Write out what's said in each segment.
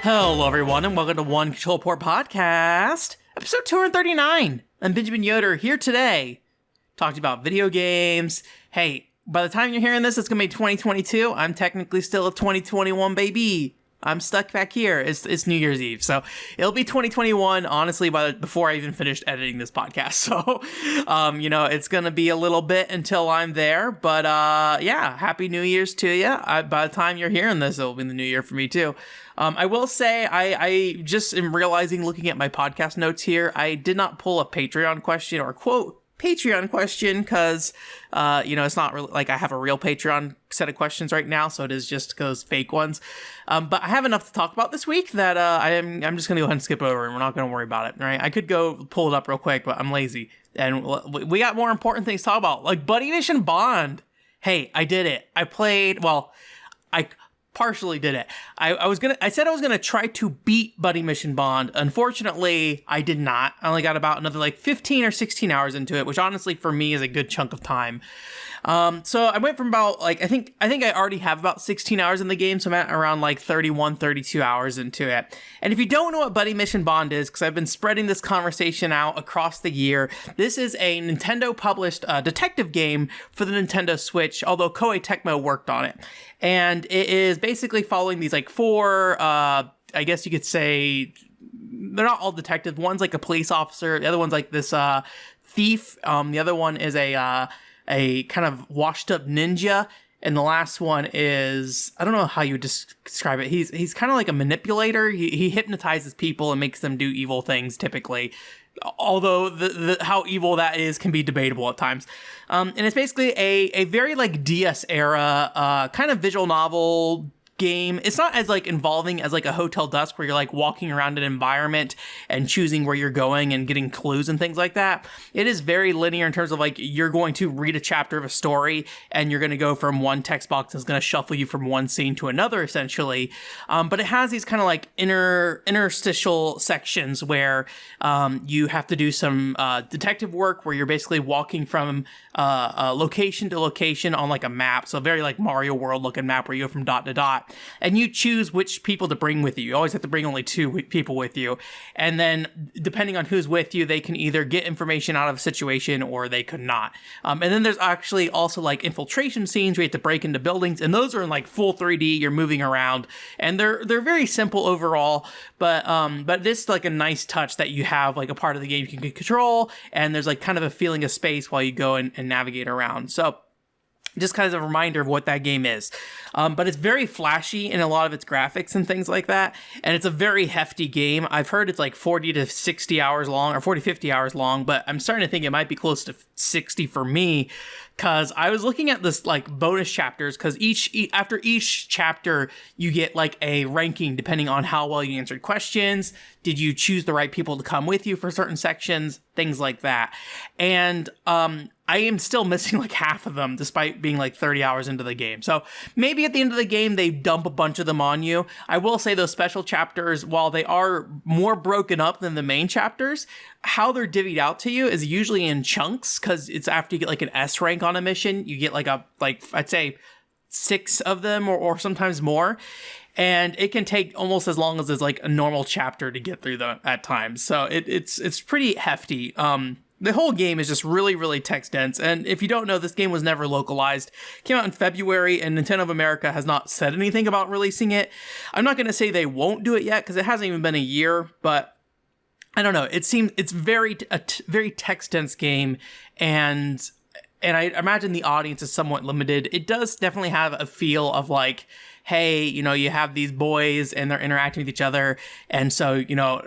Hello, everyone, and welcome to One Control Port Podcast, episode 239. I'm Benjamin Yoder, here today, talking about video games. Hey, by the time you're hearing this, it's going to be 2022. I'm technically still a 2021 baby. I'm stuck back here. It's New Year's Eve, so it'll be 2021, honestly, before I even finished editing this podcast. So, it's going to be a little bit until I'm there, but yeah, Happy New Year's to you. By the time you're hearing this, it'll be the new year for me, too. I will say, I just am realizing, looking at my podcast notes here, I did not pull a Patreon question or quote Patreon question because, it's not really like I have a real Patreon set of questions right now, so it is just those fake ones. But I have enough to talk about this week that I'm just going to go ahead and skip over, and we're not going to worry about it, right? I could go pull it up real quick, but I'm lazy. And we got more important things to talk about, like Buddy Mission Bond. Hey, I did it. I partially did it. I said I was gonna try to beat Buddy Mission Bond. Unfortunately, I did not. I only got about another 15 or 16 hours into it, which honestly for me is a good chunk of time. So I went from about I think I already have about 16 hours in the game, so I'm at around 31, 32 hours into it. And if you don't know what Buddy Mission Bond is, because I've been spreading this conversation out across the year, this is a Nintendo published detective game for the Nintendo Switch, although Koei Tecmo worked on it. And it is basically following these four, I guess you could say, they're not all detectives. One's like a police officer, the other one's like this thief, the other one is a kind of washed up ninja, and the last one is, I don't know how you would describe it. He's kind of like a manipulator. He hypnotizes people and makes them do evil things typically, although the how evil that is can be debatable at times. And it's basically a very DS era kind of visual novel game. It's not as involving as a Hotel Dusk, where you're walking around an environment and choosing where you're going and getting clues and things like that. It is very linear in terms of you're going to read a chapter of a story and you're going to go from one text box that's going to shuffle you from one scene to another, essentially. But it has these kind of interstitial sections where you have to do some detective work, where you're basically walking from location to location on a map. So a very Mario World looking map where you go from dot to dot. And you choose which people to bring with you. You always have to bring only two people with you. And then, depending on who's with you, they can either get information out of a situation or they could not. And then there's actually also infiltration scenes where you have to break into buildings. And those are in full 3D. You're moving around. And they're very simple overall. But this is a nice touch that you have a part of the game you can control. And there's kind of a feeling of space while you go and navigate around. So, just kind of a reminder of what that game is. But it's very flashy in a lot of its graphics and things like that. And it's a very hefty game. I've heard it's 40 to 60 hours long, or 40, 50 hours long, but I'm starting to think it might be close to 60 for me. Because I was looking at this bonus chapters, because after each chapter you get a ranking depending on how well you answered questions. Did you choose the right people to come with you for certain sections? Things like that. And I am still missing half of them, despite being 30 hours into the game. So maybe at the end of the game they dump a bunch of them on you. I will say those special chapters, while they are more broken up than the main chapters, how they're divvied out to you is usually in chunks, because it's after you get an S rank on a mission, you get I'd say 6 of them or sometimes more. And it can take almost as long as a normal chapter to get through them at times. So it's pretty hefty. The whole game is just really, really text dense. And if you don't know, this game was never localized. It came out in February, and Nintendo of America has not said anything about releasing it. I'm not going to say they won't do it yet, because it hasn't even been a year, but I don't know. It seems it's a very text dense game, and I imagine the audience is somewhat limited. It does definitely have a feel of hey, you have these boys and they're interacting with each other. And so,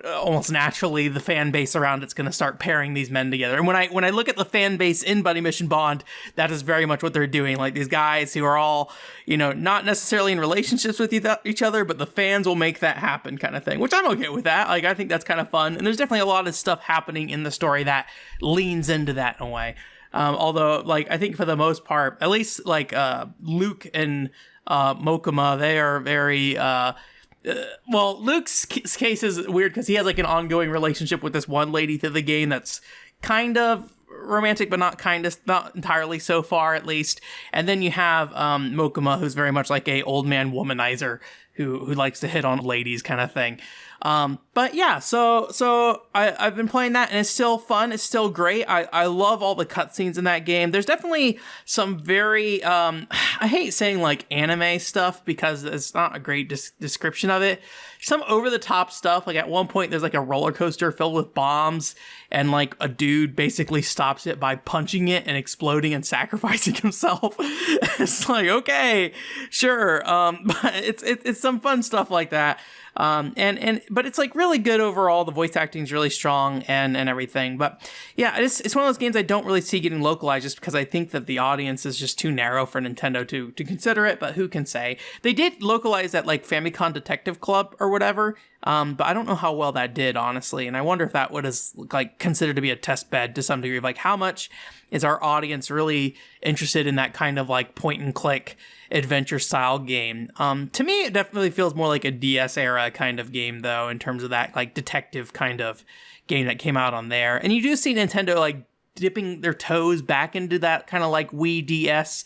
almost naturally the fan base around it's going to start pairing these men together. And when I look at the fan base in Buddy Mission Bond, that is very much what they're doing. These guys who are all, not necessarily in relationships with each other, but the fans will make that happen kind of thing, which I'm okay with that. I think that's kind of fun. And there's definitely a lot of stuff happening in the story that leans into that in a way. Although, I think for the most part, at least Luke and Mokuma, they are very well, Luke's case is weird because he has an ongoing relationship with this one lady through the game that's kind of romantic, but not entirely so far, at least. And then you have Mokuma, who's very much a old man womanizer who likes to hit on ladies kind of thing. But yeah, so I've been playing that, and it's still fun. It's still great. I love all the cutscenes in that game. There's definitely some very, I hate saying like anime stuff because it's not a great description of it. Some over the top stuff. Like at one point there's like a roller coaster filled with bombs, and like a dude basically stops it by punching it and exploding and sacrificing himself. It's like, okay, sure. But it's some fun stuff like that. But it's like really good overall. The voice acting is really strong and everything. But yeah, it's one of those games I don't really see getting localized, just because I think that the audience is just too narrow for Nintendo to consider it. But who can say? They did localize that like Famicom Detective Club or whatever. But I don't know how well that did, honestly. And I wonder if that would is like considered to be a test bed to some degree of like how much is our audience really interested in that kind of like point and click adventure style game. To me, it definitely feels more like a DS era kind of game, though, in terms of that like detective kind of game that came out on there. And you do see Nintendo like dipping their toes back into that kind of like Wii DS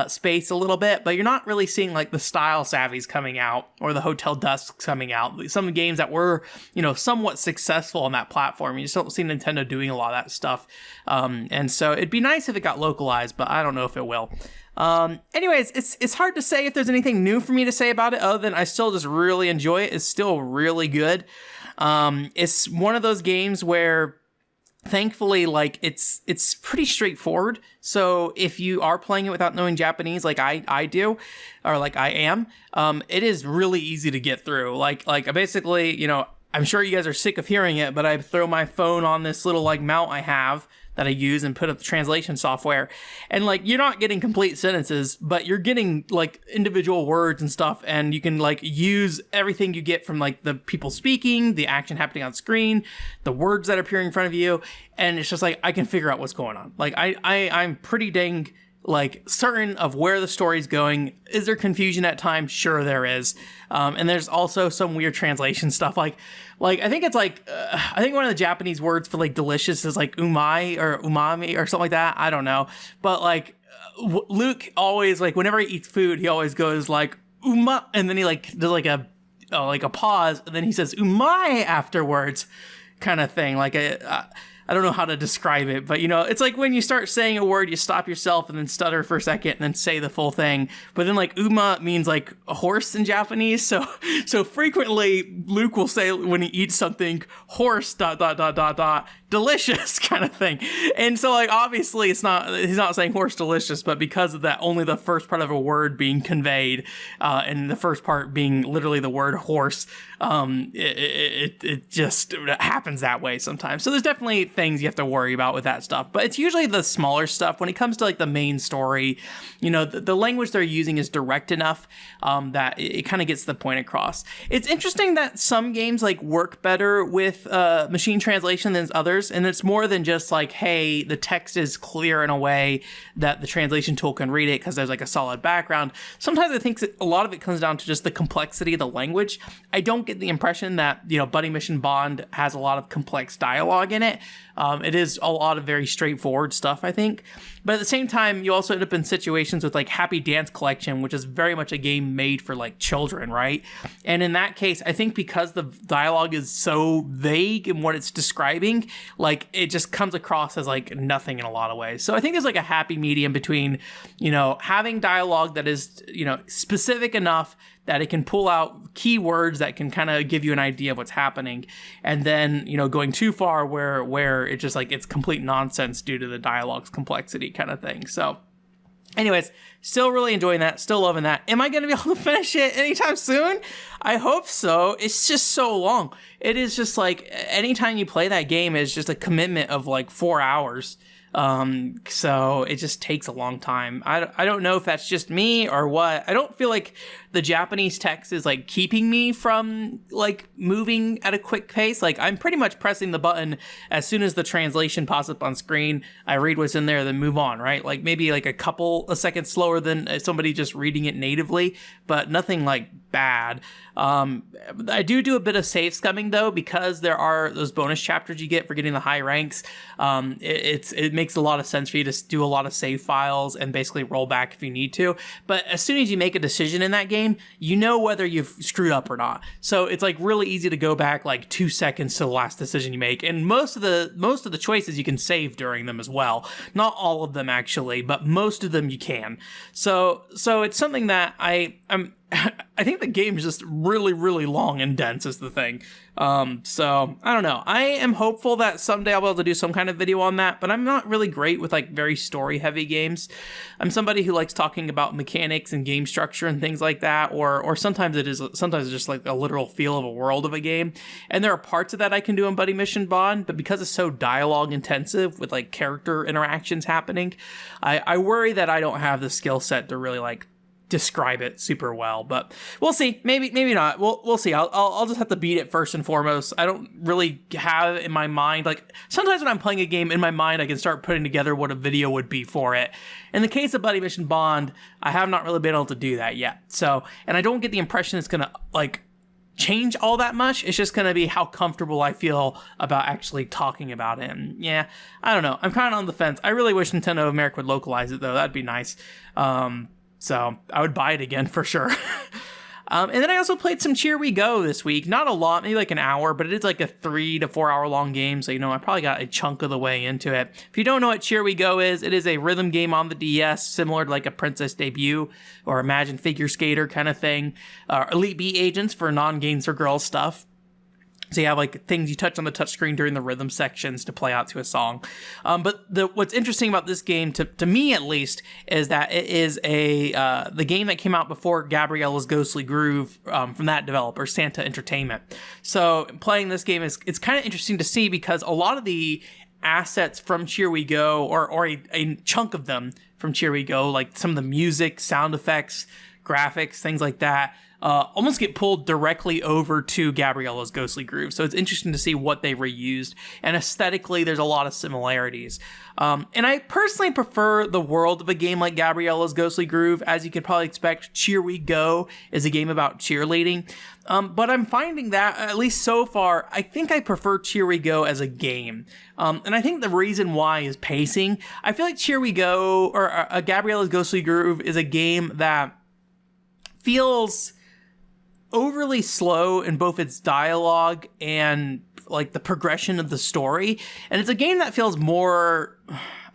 space a little bit, but you're not really seeing like the Style Savvies coming out or the Hotel Dusk coming out. Some games that were, somewhat successful on that platform. You just don't see Nintendo doing a lot of that stuff. And so it'd be nice if it got localized, but I don't know if it will. Anyways, it's hard to say if there's anything new for me to say about it other than I still just really enjoy it. It's still really good. It's one of those games where thankfully, like, it's pretty straightforward. So if you are playing it without knowing Japanese, like I do, or like I am, it is really easy to get through. Like I basically, I'm sure you guys are sick of hearing it, but I throw my phone on this little like mount I have that I use and put up the translation software. And like, you're not getting complete sentences, but you're getting like individual words and stuff. And you can like use everything you get from like the people speaking, the action happening on screen, the words that are appearing in front of you. And it's just like, I can figure out what's going on. Like I'm pretty dang like certain of where the story's going. Is there confusion at times? Sure there is. And there's also some weird translation stuff. Like I think it's like, I think one of the Japanese words for like delicious is like umai or umami or something like that. I don't know. But like Luke always, like whenever he eats food, he always goes like uma, and then he like does like a pause, and then he says umai afterwards, kind of thing. Like I don't know how to describe it, but it's like when you start saying a word, you stop yourself and then stutter for a second and then say the full thing. But then like uma means like a horse in Japanese. So frequently Luke will say when he eats something, horse ... delicious kind of thing. And so like obviously he's not saying horse delicious, but because of that, only the first part of a word being conveyed, and the first part being literally the word horse, it just happens that way sometimes. So there's definitely things you have to worry about with that stuff, but it's usually the smaller stuff. When it comes to like the main story, the language they're using is direct enough that it kind of gets the point across. It's interesting that some games like work better with machine translation than others. And it's more than just like, hey, the text is clear in a way that the translation tool can read it because there's like a solid background. Sometimes I think a lot of it comes down to just the complexity of the language. I don't get the impression that, Buddy Mission Bond has a lot of complex dialogue in it. It is a lot of very straightforward stuff, I think. But at the same time, you also end up in situations with like Happy Dance Collection, which is very much a game made for like children, right? And in that case, I think because the dialogue is so vague in what it's describing, like it just comes across as like nothing in a lot of ways. So I think there's like a happy medium between, having dialogue that is, specific enough that it can pull out keywords that can kind of give you an idea of what's happening, and then going too far where it's just like it's complete nonsense due to the dialogue's complexity kind of thing. So anyways, still really enjoying that, still loving that. Am I going to be able to finish it anytime soon? I hope so. It's just so long. It is just like anytime you play that game, it's just a commitment of like 4 hours. So it just takes a long time. I don't know if that's just me or what. I don't feel like the Japanese text is like keeping me from like moving at a quick pace. Like I'm pretty much pressing the button as soon as the translation pops up on screen. I read what's in there, then move on, right? Like maybe like a couple of seconds slower than somebody just reading it natively, but nothing like bad. I do a bit of save scumming though, because there are those bonus chapters you get for getting the high ranks. It makes a lot of sense for you to do a lot of save files and basically roll back if you need to. But as soon as you make a decision in that game, you know whether you've screwed up or not. So it's like really easy to go back like 2 seconds to the last decision you make, and most of the choices you can save during them as well. Not all of them actually, but most of them you can. So it's something that I think the game is just really, really long and dense is the thing. So I don't know. I am hopeful that someday I'll be able to do some kind of video on that, but I'm not really great with like very story heavy games. I'm somebody who likes talking about mechanics and game structure and things like that, or sometimes it's just like a literal feel of a world of a game. And there are parts of that I can do in Buddy Mission Bond, but because it's so dialogue intensive with like character interactions happening, I worry that I don't have the skill set to really like describe it super well, but we'll see. Maybe not. We'll see. I'll just have to beat it first and foremost. I don't really have in my mind, like sometimes when I'm playing a game in my mind, I can start putting together what a video would be for it. In the case of Buddy Mission Bond, I have not really been able to do that yet. So, and I don't get the impression it's gonna like change all that much. It's just gonna be how comfortable I feel about actually talking about it. And yeah, I don't know. I'm kind of on the fence. I really wish Nintendo of America would localize it though. That'd be nice. So I would buy it again for sure. And then I also played some Cheer We Go this week. Not a lot, maybe like an hour, but it is like a 3 to 4 hour long game. So, I probably got a chunk of the way into it. If you don't know what Cheer We Go is, it is a rhythm game on the DS, similar to like a Princess Debut or Imagine Figure Skater kind of thing. Elite Beat Agents for non-games for girls stuff. So you have like things you touch on the touchscreen during the rhythm sections to play out to a song. But what's interesting about this game, to me at least, is that it is the game that came out before Gabriella's Ghostly Groove from that developer, Santa Entertainment. So playing this game it's kind of interesting to see, because a lot of the assets from Cheer We Go, or a chunk of them from Cheer We Go, like some of the music, sound effects, graphics, things like that, almost get pulled directly over to Gabriella's Ghostly Groove. So it's interesting to see what they reused. And aesthetically, there's a lot of similarities. And I personally prefer the world of a game like Gabriella's Ghostly Groove. As you could probably expect, Cheer We Go is a game about cheerleading. But I'm finding that, at least so far, I think I prefer Cheer We Go as a game. And I think the reason why is pacing. I feel like Cheer We Go, or Gabriella's Ghostly Groove, is a game that feels overly slow in both its dialogue and like the progression of the story. And it's a game that feels more,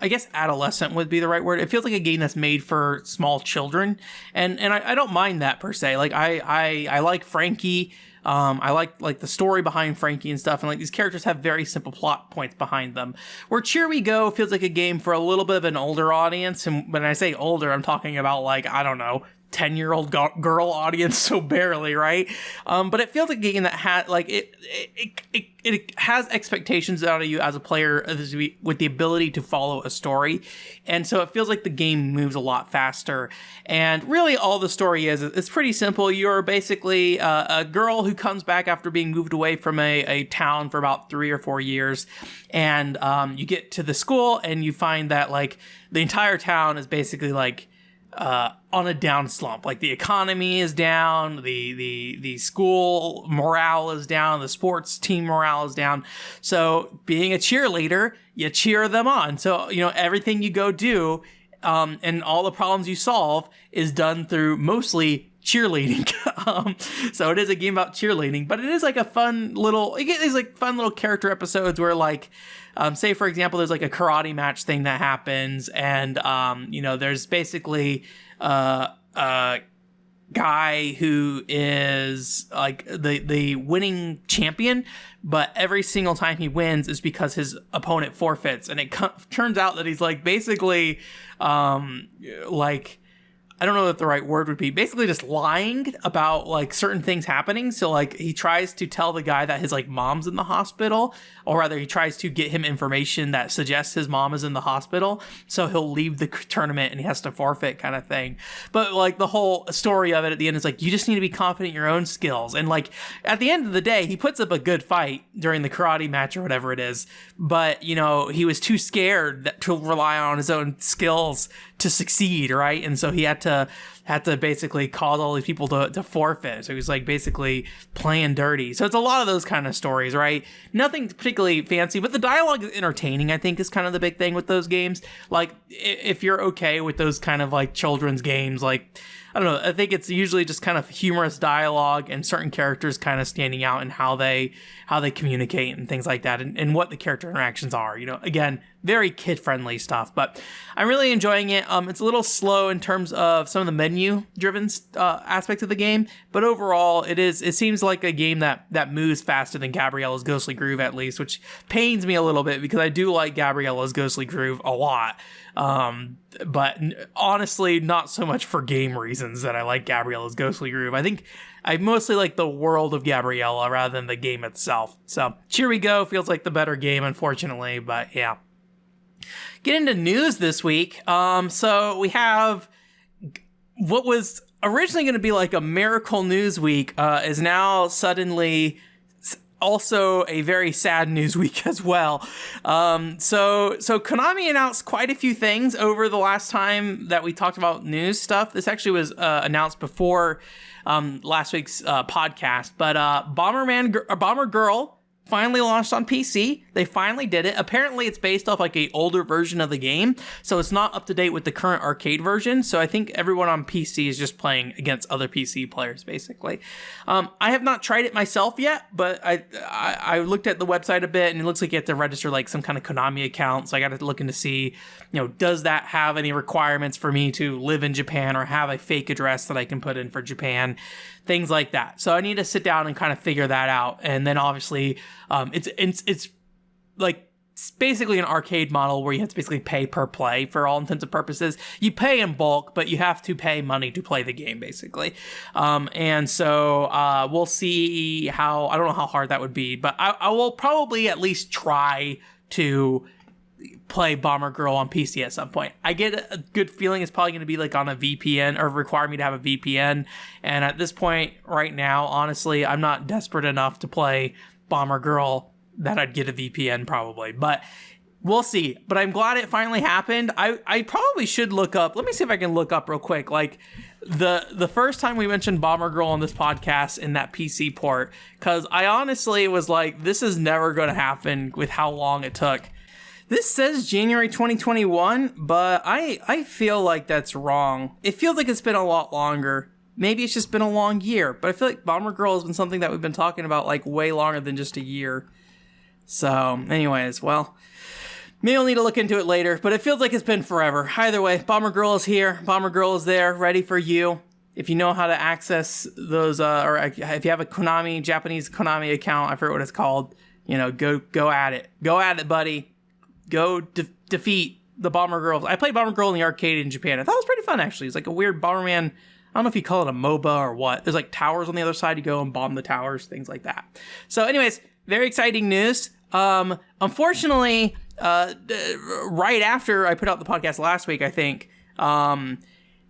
I guess adolescent would be the right word. It feels like a game that's made for small children. And I don't mind that per se. Like I like Frankie. I like the story behind Frankie and stuff, and like these characters have very simple plot points behind them. Where Cheer We Go feels like a game for a little bit of an older audience, and when I say older, I'm talking about like, I don't know, 10-year-old girl audience, so barely, right? But it feels like a game that had like it has expectations out of you as a player with the ability to follow a story, and so it feels like the game moves a lot faster. And really, all the story is, it's pretty simple. You're basically a girl who comes back after being moved away from a town for about 3 or 4 years, and you get to the school and you find that like the entire town is basically like on a down slump. Like the economy is down, the school morale is down, the sports team morale is down. So being a cheerleader, you cheer them on. So, everything you go do, and all the problems you solve is done through mostly cheerleading. So it is a game about cheerleading, but it is like a fun little, you get these like fun little character episodes where like, say for example, there's like a karate match thing that happens, and there's basically a guy who is like the winning champion, but every single time he wins is because his opponent forfeits, and it turns out that he's like basically like, I don't know what the right word would be, basically just lying about like certain things happening. So like he tries to tell the guy that his like mom's in the hospital, or rather he tries to get him information that suggests his mom is in the hospital. So he'll leave the tournament and he has to forfeit, kind of thing. But like the whole story of it at the end is like, you just need to be confident in your own skills. And like at the end of the day, he puts up a good fight during the karate match or whatever it is. But he was too scared to rely on his own skills to succeed, right? And so he had to to basically cause all these people to forfeit. So he's like basically playing dirty. So it's a lot of those kind of stories, right? Nothing particularly fancy, but the dialogue is entertaining, I think, is kind of the big thing with those games. Like, if you're okay with those kind of like children's games, like, I don't know, I think it's usually just kind of humorous dialogue and certain characters kind of standing out in how they communicate and things like that, and what the character interactions are. You know, again, very kid-friendly stuff, but I'm really enjoying it. It's a little slow in terms of some of the menu-driven aspects of the game, but overall, it seems like a game that moves faster than Gabriella's Ghostly Groove, at least, which pains me a little bit because I do like Gabriella's Ghostly Groove a lot. But honestly, not so much for game reasons that I like Gabriella's Ghostly Groove. I think I mostly like the world of Gabriella rather than the game itself. So, Here We Go feels like the better game, unfortunately, but yeah. Get into news this week. So we have what was originally going to be like a miracle news week, is now suddenly also a very sad news week as well. So Konami announced quite a few things over the last time that we talked about news stuff. This actually was announced before last week's podcast, but Bombergirl finally launched on PC. They finally did it. Apparently it's based off like a older version of the game, so it's not up to date with the current arcade version. So I think everyone on PC is just playing against other PC players, basically. I have not tried it myself yet, but I looked at the website a bit, and it looks like you have to register like some kind of Konami account. So I got to look into see, does that have any requirements for me to live in Japan or have a fake address that I can put in for Japan, things like that. So I need to sit down and kind of figure that out. And then obviously, it's like basically an arcade model where you have to basically pay per play for all intents and purposes. You pay in bulk, but you have to pay money to play the game, basically. And so we'll see how, I don't know how hard that would be, but I will probably at least try to play Bombergirl on PC at some point. I get a good feeling it's probably going to be like on a VPN or require me to have a VPN. And at this point right now, honestly, I'm not desperate enough to play Bombergirl that I'd get a VPN probably, but we'll see. But I'm glad it finally happened. I probably should look up, let me see if I can look up real quick, like the first time we mentioned Bombergirl on this podcast in that PC port, because I honestly was like, this is never going to happen with how long it took. This says January 2021, but I feel like that's wrong. It feels like it's been a lot longer. Maybe it's just been a long year, but I feel like Bombergirl has been something that we've been talking about like way longer than just a year. So anyways, well, maybe I'll need to look into it later, but it feels like it's been forever. Either way, Bombergirl is here. Bombergirl is there, ready for you. If you know how to access those, or if you have a Japanese Konami account, I forget what it's called, go at it. Go at it, buddy. Go defeat the Bombergirl. I played Bombergirl in the arcade in Japan. I thought it was pretty fun, actually. It's like a weird Bomberman. I don't know if you call it a MOBA or what. There's like towers on the other side. You go and bomb the towers, things like that. So anyways, very exciting news. Unfortunately, right after I put out the podcast last week, I think,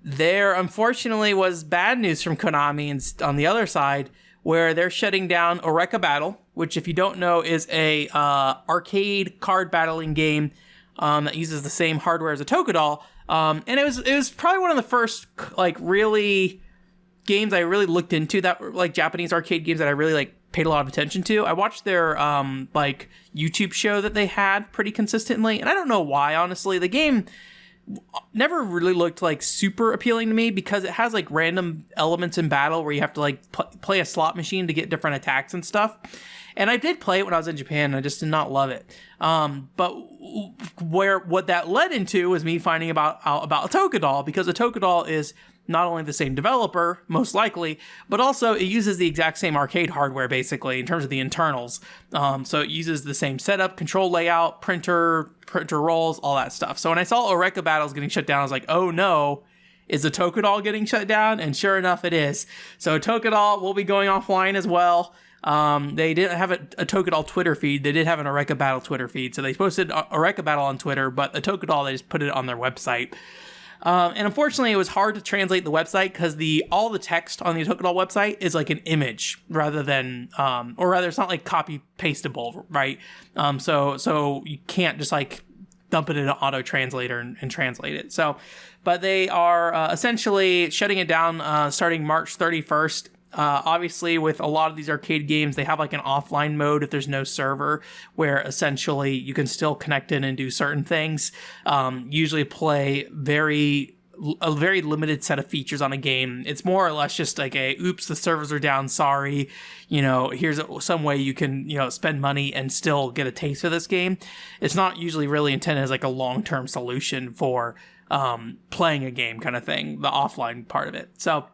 there unfortunately was bad news from Konami and on the other side, where they're shutting down Orecabattle, which, if you don't know, is a arcade card battling game that uses the same hardware as Otocadoll. And it was probably one of the first like really games I really looked into that were like Japanese arcade games that I really like paid a lot of attention to. I watched their like YouTube show that they had pretty consistently, and I don't know why, honestly. The game never really looked like super appealing to me because it has like random elements in battle where you have to like play a slot machine to get different attacks and stuff. And I did play it when I was in Japan, and I just did not love it. But what that led into was me finding out about Otocadoll, because Otocadoll is not only the same developer, most likely, but also it uses the exact same arcade hardware, basically, in terms of the internals. So it uses the same setup, control layout, printer rolls, all that stuff. So when I saw Orecabattle getting shut down, I was like, oh no, is Otocadoll getting shut down? And sure enough, it is. So Otocadoll will be going offline as well. They didn't have a Otocadoll Twitter feed. They did have an Orecabattle Twitter feed. So they posted Orecabattle on Twitter, but Otocadoll, they just put it on their website. And unfortunately, it was hard to translate the website because all the text on the Otocadoll website is like an image rather than, or rather, it's not like copy pastable, right? So you can't just like dump it into auto translator and translate it. So, but they are essentially shutting it down starting March 31st. Obviously, with a lot of these arcade games, they have like an offline mode if there's no server, where essentially you can still connect in and do certain things. Usually play a very limited set of features on a game. It's more or less just like oops, the servers are down, sorry. Here's some way you can, spend money and still get a taste of this game. It's not usually really intended as like a long-term solution for playing a game kind of thing, the offline part of it. So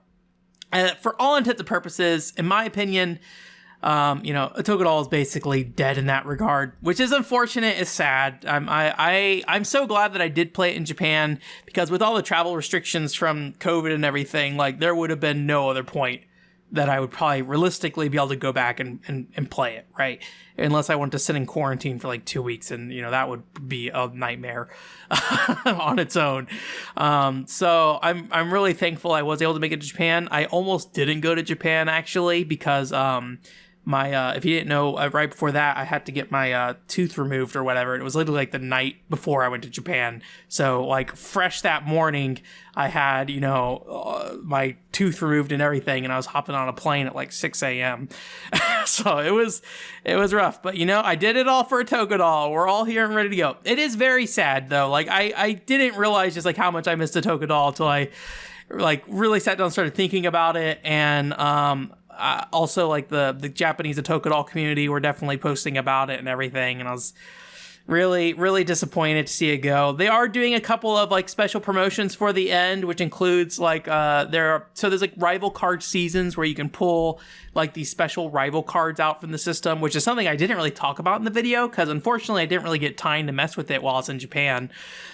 for all intents and purposes, in my opinion, Otocadoll is basically dead in that regard, which is unfortunate. It's sad. I'm so glad that I did play it in Japan, because with all the travel restrictions from COVID and everything, like there would have been no other point that I would probably realistically be able to go back and play it, right? Unless I went to sit in quarantine for like 2 weeks, and that would be a nightmare on its own. So I'm really thankful I was able to make it to Japan. I almost didn't go to Japan actually, because if you didn't know, right before that, I had to get my tooth removed or whatever. It was literally like the night before I went to Japan. So like fresh that morning, I had, my tooth removed and everything, and I was hopping on a plane at like 6 a.m. So it was rough, but I did it all for Otocadoll. We're all here and ready to go. It is very sad though. Like I didn't realize just like how much I missed Otocadoll until I like really sat down and started thinking about it. And also like the Japanese Otocadoll community were definitely posting about it and everything, and I was really, really disappointed to see it go. They are doing a couple of like special promotions for the end, which includes like there's like rival card seasons where you can pull like these special rival cards out from the system, which is something I didn't really talk about in the video because unfortunately I didn't really get time to mess with it while I was in Japan.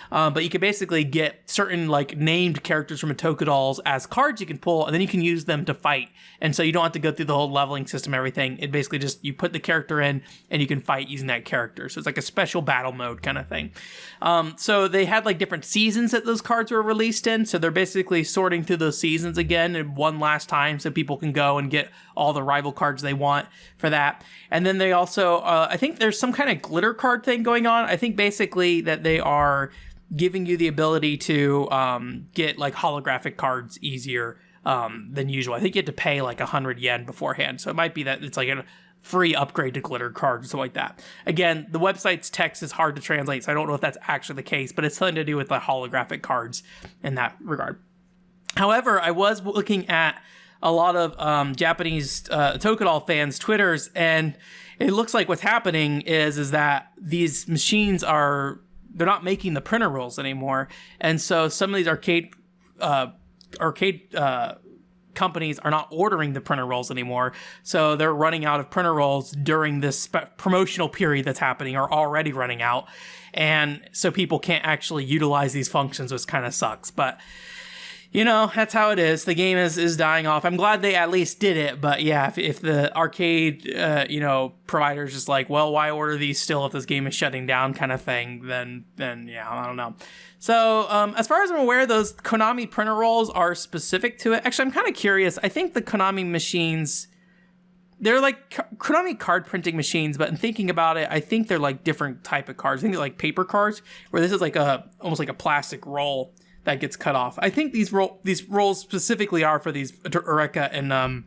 But you can basically get certain like named characters from Otocadolls as cards you can pull, and then you can use them to fight. And so you don't have to go through the whole leveling system, everything. It basically just, you put the character in and you can fight using that character. So it's like a special battle mode kind of thing. So they had like different seasons that those cards were released in. So they're basically sorting through those seasons again and one last time so people can go and get all the rival cards they want for that. And then they also, I think there's some kind of glitter card thing going on. I think basically that they are giving you the ability to get like holographic cards easier than usual. I think you have to pay like 100 yen beforehand. So it might be that it's like a free upgrade to glitter cards or something like that. Again, the website's text is hard to translate, so I don't know if that's actually the case, but it's something to do with the holographic cards in that regard. However, I was looking at a lot of Japanese Otocadoll fans' Twitters, and it looks like what's happening is that these machines they're not making the printer rolls anymore, and so some of these arcade companies are not ordering the printer rolls anymore, so they're running out of printer rolls during this promotional period that's happening, or already running out, and so people can't actually utilize these functions, which kind of sucks. But that's how it is. The game is dying off. I'm glad they at least did it, but yeah, if the arcade, provider's just like, well, why order these still if this game is shutting down kind of thing, then yeah, I don't know. So, as far as I'm aware, those Konami printer rolls are specific to it. Actually, I'm kind of curious. I think the Konami machines, they're like Konami card printing machines, but in thinking about it, I think they're like different type of cards. I think they're like paper cards, where this is like almost like a plastic roll that gets cut off. I think these rolls specifically are for these Oreca and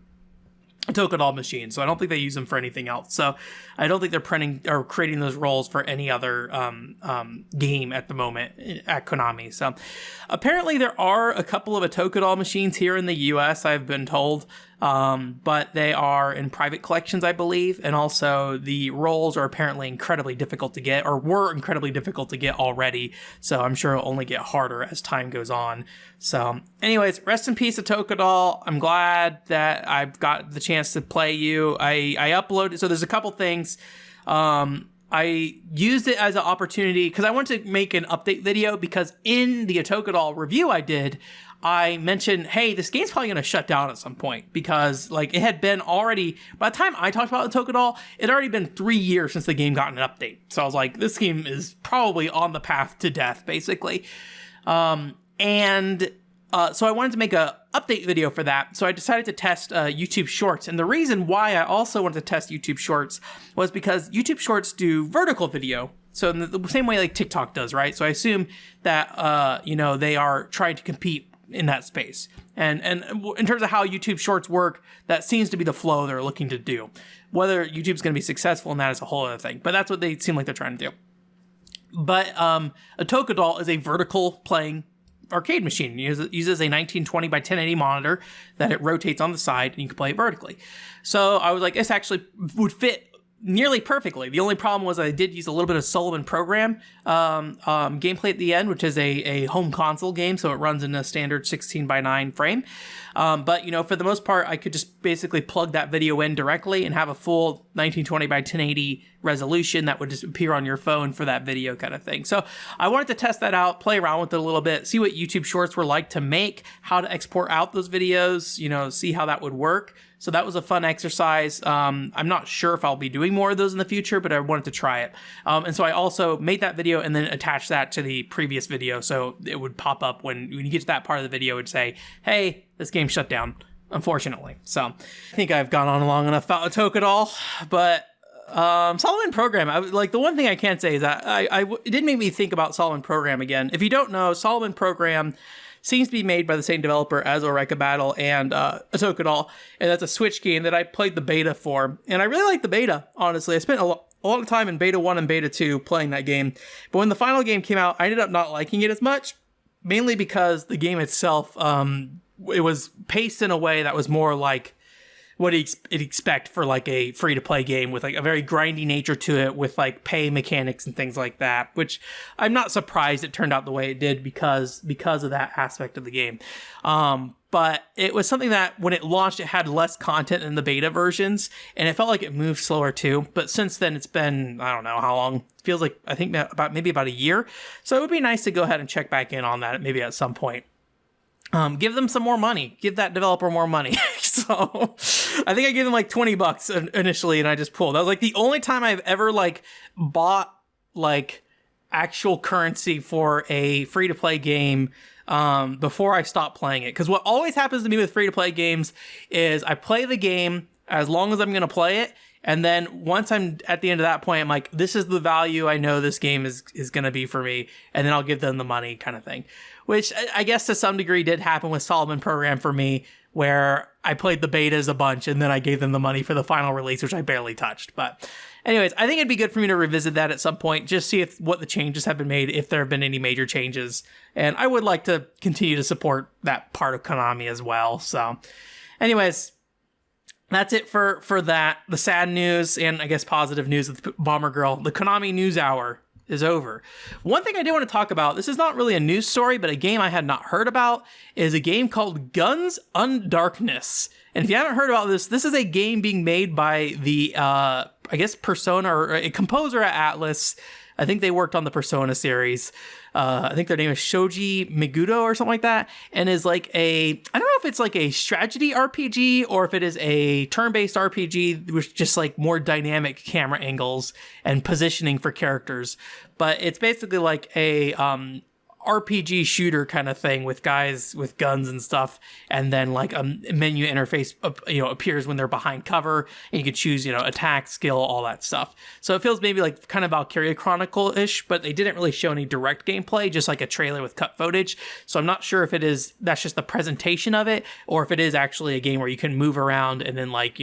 Otocadoll machines, so I don't think they use them for anything else. So I don't think they're printing or creating those rolls for any other game at the moment at Konami. So apparently there are a couple of Otocadoll machines here in the US, I've been told, but they are in private collections, I believe, and also the rolls are apparently incredibly difficult to get, or were incredibly difficult to get already, so I'm sure it'll only get harder as time goes on. So anyways, rest in peace, Otocadoll. I'm glad that I've got the chance to play you. I uploaded, so there's a couple things. I used it as an opportunity because I wanted to make an update video, because in the Otocadoll review I did, I mentioned, hey, this game's probably going to shut down at some point, because like it had been already, by the time I talked about Otocadoll, it had already been 3 years since the game got an update. So I was like, this game is probably on the path to death, basically. So I wanted to make a update video for that. So I decided to test YouTube Shorts. And the reason why I also wanted to test YouTube Shorts was because YouTube Shorts do vertical video. So in the same way like TikTok does, right? So I assume that, they are trying to compete in that space. And in terms of how YouTube Shorts work, that seems to be the flow they're looking to do. Whether YouTube's going to be successful in that is a whole other thing. But that's what they seem like they're trying to do. But Otocadoll is a vertical playing arcade machine. It uses a 1920 by 1080 monitor that it rotates on the side, and you can play it vertically. So I was like, this actually would fit nearly perfectly. The only problem was I did use a little bit of Sullivan program gameplay at the end, which is a home console game, so it runs in a standard 16 by 9 frame. But for the most part, I could just basically plug that video in directly and have a full 1920 by 1080 resolution that would just appear on your phone for that video kind of thing. So I wanted to test that out, play around with it a little bit, see what YouTube Shorts were like to make, how to export out those videos, see how that would work. So that was a fun exercise. I'm not sure if I'll be doing more of those in the future, but I wanted to try it. And so I also made that video and then attached that to the previous video. So it would pop up when you get to that part of the video, it would say, hey, this game shut down, unfortunately. So I think I've gone on long enough about Otocadoll, but Solomon Program, the one thing I can say is that it did make me think about Solomon Program again. If you don't know, Solomon Program seems to be made by the same developer as Orecabattle and Otocadoll, and that's a Switch game that I played the beta for, and I really like the beta, honestly. I spent a lot of time in Beta 1 and Beta 2 playing that game, but when the final game came out, I ended up not liking it as much, mainly because the game itself, it was paced in a way that was more like what you'd expect for like a free-to-play game, with like a very grindy nature to it, with like pay mechanics and things like that, which I'm not surprised it turned out the way it did because of that aspect of the game. But it was something that when it launched, it had less content in the beta versions, and it felt like it moved slower too. But since then, it's been, I don't know how long. It feels like, I think maybe about a year. So it would be nice to go ahead and check back in on that maybe at some point. Give them some more money. Give that developer more money. So I think I gave them like $20 initially, and I just pulled. That was like the only time I've ever like bought like actual currency for a free-to-play game before I stopped playing it. Because what always happens to me with free-to-play games is I play the game as long as I'm going to play it, and then once I'm at the end of that point, I'm like, this is the value I know this game is going to be for me, and then I'll give them the money kind of thing. Which I guess to some degree did happen with Solomon Program for me, where I played the betas a bunch and then I gave them the money for the final release, which I barely touched. But anyways, I think it'd be good for me to revisit that at some point, just see what the changes have been made, if there have been any major changes. And I would like to continue to support that part of Konami as well. So anyways, that's it for that. The sad news and I guess positive news with Bombergirl. The Konami News Hour is over. One thing I do want to talk about, this is not really a news story, but a game I had not heard about, is a game called Guns Undarkness. And if you haven't heard about this is a game being made by the, I guess, Persona, or a composer at Atlas. I think they worked on the Persona series. I think their name is Shoji Migudo or something like that, and is like I don't know if it's like a strategy RPG or if it is a turn-based RPG with just like more dynamic camera angles and positioning for characters. But it's basically like a RPG shooter kind of thing with guys with guns and stuff, and then like a menu interface appears when they're behind cover, and you can choose attack, skill, all that stuff. So it feels maybe like kind of Valkyria Chronicle-ish, but they didn't really show any direct gameplay, just like a trailer with cut footage. So I'm not sure if that's just the presentation of it, or if it is actually a game where you can move around and then like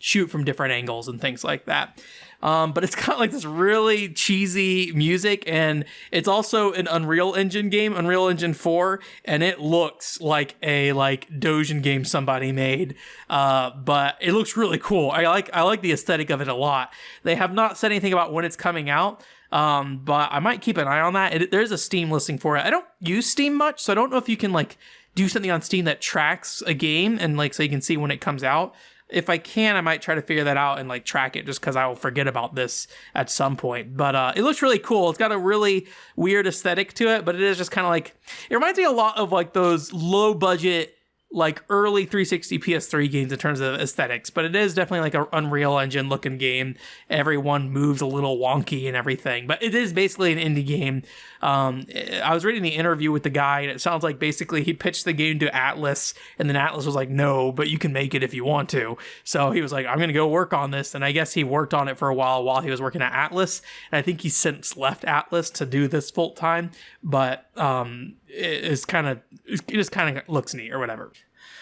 shoot from different angles and things like that. But it's got like this really cheesy music, and it's also an Unreal Engine game, Unreal Engine 4, and it looks like a Dojin game somebody made. But it looks really cool. I like the aesthetic of it a lot. They have not said anything about when it's coming out. But I might keep an eye on that. There's a Steam listing for it. I don't use Steam much, so I don't know if you can like do something on Steam that tracks a game and like so you can see when it comes out. If I can, I might try to figure that out and like track it, just because I will forget about this at some point. But it looks really cool. It's got a really weird aesthetic to it, but it is just kind of like, it reminds me a lot of like those low budget like early 360 PS3 games in terms of aesthetics, but it is definitely like an Unreal Engine looking game. Everyone moves a little wonky and everything, but it is basically an indie game. I was reading the interview with the guy, and it sounds like basically he pitched the game to Atlas, and then Atlas was like, no, but you can make it if you want to. So he was like, I'm going to go work on this. And I guess he worked on it for a while he was working at Atlas. And I think he's since left Atlas to do this full time, but it just kind of looks neat or whatever.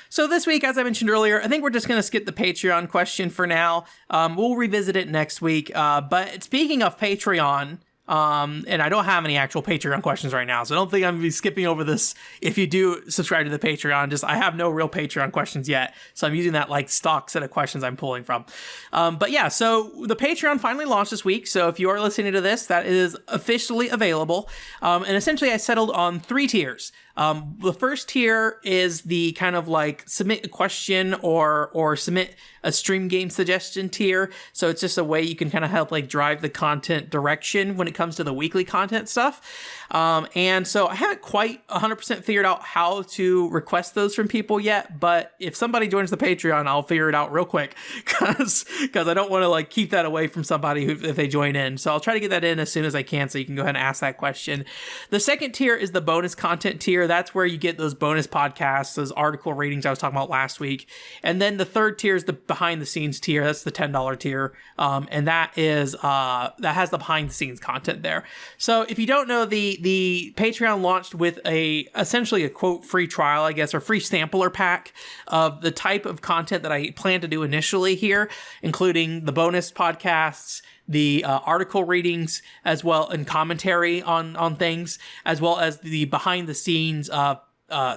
So this week, as I mentioned earlier, I think we're just going to skip the Patreon question for now. We'll revisit it next week. But speaking of Patreon, and I don't have any actual Patreon questions right now, so I don't think I'm going to be skipping over this. If you do subscribe to the Patreon, I have no real Patreon questions yet, so I'm using that like stock set of questions I'm pulling from. But yeah, so the Patreon finally launched this week, so if you are listening to this, that is officially available. And essentially I settled on 3 tiers. The first tier is the kind of like submit a question or submit a stream game suggestion tier. So it's just a way you can kind of help like drive the content direction when it comes to the weekly content stuff. And so I haven't quite 100% figured out how to request those from people yet, but if somebody joins the Patreon, I'll figure it out real quick because I don't want to like keep that away from somebody if they join in. So I'll try to get that in as soon as I can so you can go ahead and ask that question. The second tier is the bonus content tier. That's where you get those bonus podcasts, those article ratings I was talking about last week. And then the third tier is the behind the scenes tier. That's the $10 tier. And that is, that has the behind the scenes content there. So if you don't know, the Patreon launched with essentially a quote free trial, I guess, or free sampler pack of the type of content that I plan to do initially here, including the bonus podcasts, the article readings, as well, and commentary on things, as well as the behind the scenes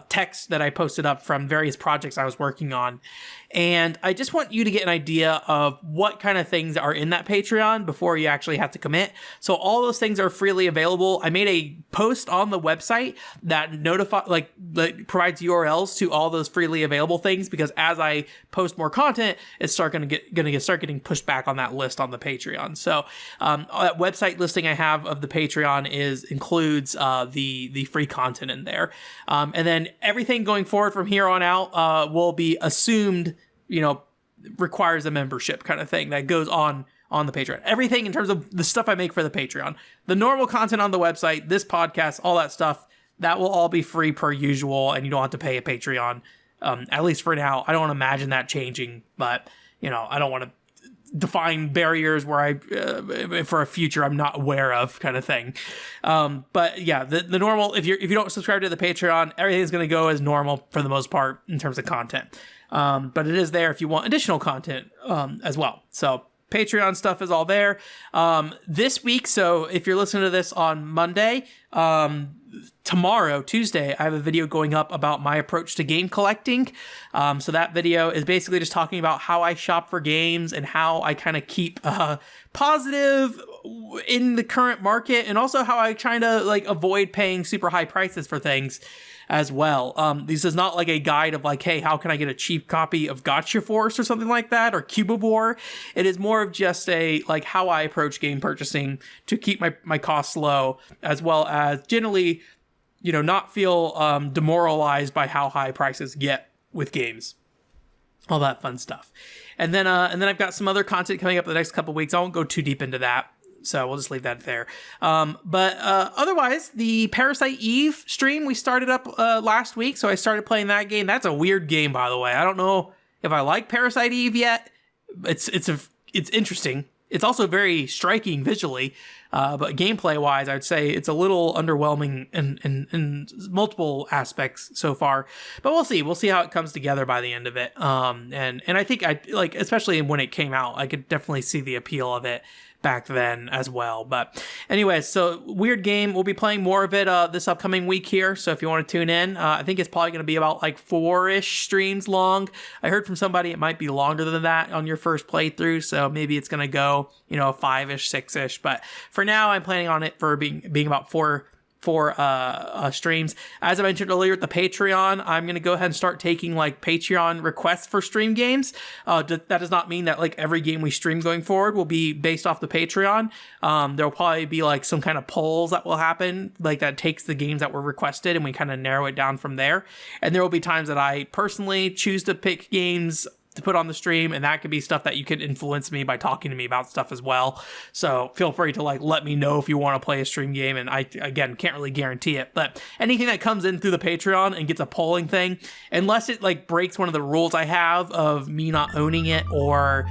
text that I posted up from various projects I was working on. And I just want you to get an idea of what kind of things are in that Patreon before you actually have to commit. So all those things are freely available. I made a post on the website that provides URLs to all those freely available things, because as I post more content, it's start getting pushed back on that list on the Patreon. So that website listing I have of the Patreon includes the free content in there. And then everything going forward from here on out will be assumed, requires a membership kind of thing that goes on the Patreon. Everything in terms of the stuff I make for the Patreon, the normal content on the website, this podcast, all that stuff, that will all be free per usual, and you don't have to pay a Patreon, at least for now. I don't imagine that changing, but I don't want to define barriers where for a future I'm not aware of kind of thing. But yeah, the normal, if you don't subscribe to the Patreon, everything's going to go as normal for the most part in terms of content. But it is there if you want additional content as well. So Patreon stuff is all there. This week, so if you're listening to this on Monday, tomorrow, Tuesday, I have a video going up about my approach to game collecting. So that video is basically just talking about how I shop for games and how I kind of keep positive in the current market, and also how I try to like avoid paying super high prices for things as well. This is not like a guide of like, hey, how can I get a cheap copy of Gotcha Force or something like that, or Cubivore. It is more of just how I approach game purchasing to keep my costs low, as well as generally, not feel demoralized by how high prices get with games. All that fun stuff. And then I've got some other content coming up in the next couple weeks. I won't go too deep into that, so we'll just leave that there. But otherwise, the Parasite Eve stream we started up last week, so I started playing that game. That's a weird game, by the way. I don't know if I like Parasite Eve yet. It's interesting. It's also very striking visually, but gameplay-wise, I'd say it's a little underwhelming in multiple aspects so far. But we'll see. We'll see how it comes together by the end of it. And I think especially when it came out, I could definitely see the appeal of it back then as well. But anyway, so weird game. We'll be playing more of it this upcoming week here. So if you want to tune in, I think it's probably going to be about 4-ish streams long. I heard from somebody it might be longer than that on your first playthrough. So maybe it's going to go, 5-ish, 6-ish. But for now, I'm planning on it for being about 4 for streams. As I mentioned earlier at the Patreon, I'm going to go ahead and start taking like Patreon requests for stream games. That does not mean that like every game we stream going forward will be based off the Patreon. There'll probably be like some kind of polls that will happen, like that takes the games that were requested and we kind of narrow it down from there. And there will be times that I personally choose to pick games to put on the stream, and that could be stuff that you can influence me by talking to me about stuff as well. So feel free to like let me know if you want to play a stream game, and I again can't really guarantee it, but anything that comes in through the Patreon and gets a polling thing, unless it like breaks one of the rules I have of me not owning it or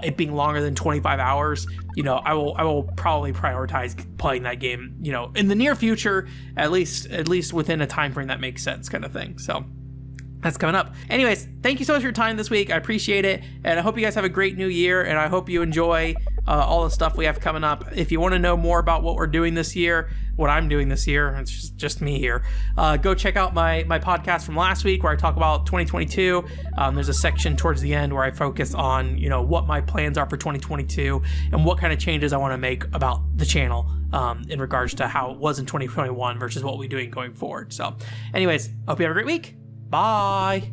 it being longer than 25 hours, you know, I will probably prioritize playing that game, you know, in the near future, at least within a time frame that makes sense, kind of thing. So that's coming up. Anyways, thank you so much for your time this week. I appreciate it. And I hope you guys have a great new year. And I hope you enjoy all the stuff we have coming up. If you want to know more about what we're doing this year, what I'm doing this year, it's just me here, go check out my podcast from last week where I talk about 2022. There's a section towards the end where I focus on, you know, what my plans are for 2022 and what kind of changes I want to make about the channel in regards to how it was in 2021 versus what we're doing going forward. So anyways, hope you have a great week. Bye.